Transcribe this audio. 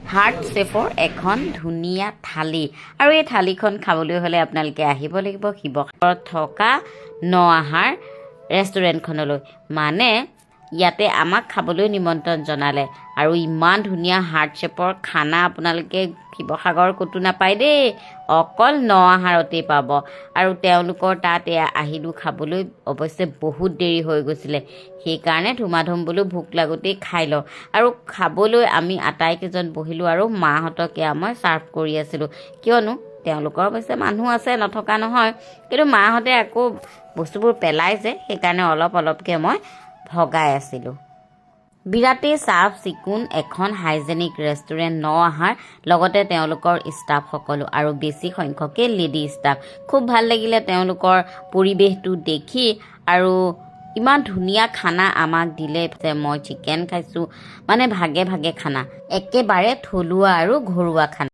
heart শেফৰ এখন ধুনীয়া থালি আৰু এই থালিখন খাবলৈ হ'লে আপোনালোকে আহিব লাগিব শিৱসাগৰত থকা নআহাৰ ৰেষ্টুৰেণ্টখনলৈ মানে ইয়াতে আমাক খাবলৈ নিমন্ত্ৰণ জনালে আৰু ইমান ধুনীয়া হাৰ্ট শেপৰ খানা আপোনালোকে শিৱসাগৰ ক'তো নাপায় দেই অকল নআহাৰতেই পাব আৰু তেওঁলোকৰ তাত আহিলোঁ খাবলৈ অৱশ্যে বহুত দেৰি হৈ গৈছিলে সেইকাৰণে ধুমাধুম বোলো ভোক লাগোতেই খাই লওঁ আৰু খাবলৈ আমি আটাইকেইজন বহিলোঁ আৰু মাহঁতকে মই ছাৰ্ভ কৰি আছিলোঁ কিয়নো তেওঁলোকৰ অৱশ্যে মানুহ আছে নথকা নহয় কিন্তু মাহঁতে আকৌ বস্তুবোৰ পেলাইছে সেইকাৰণে অলপ অলপকৈ মই ভগাই আছিলোঁ বিৰাটেই চাফ চিকুণ এখন হাইজেনিক ৰেষ্টুৰেণ্ট নআহাৰ লগতে তেওঁলোকৰ ষ্টাফসকলো আৰু বেছি সংখ্যকে লেডি ষ্টাফ খুব ভাল লাগিলে তেওঁলোকৰ পৰিৱেশটো দেখি আৰু ইমান ধুনীয়া খানা আমাক দিলে যে মই চিকেন খাইছোঁ মানে ভাগে ভাগে খানা একেবাৰে থলুৱা আৰু ঘৰুৱা খানা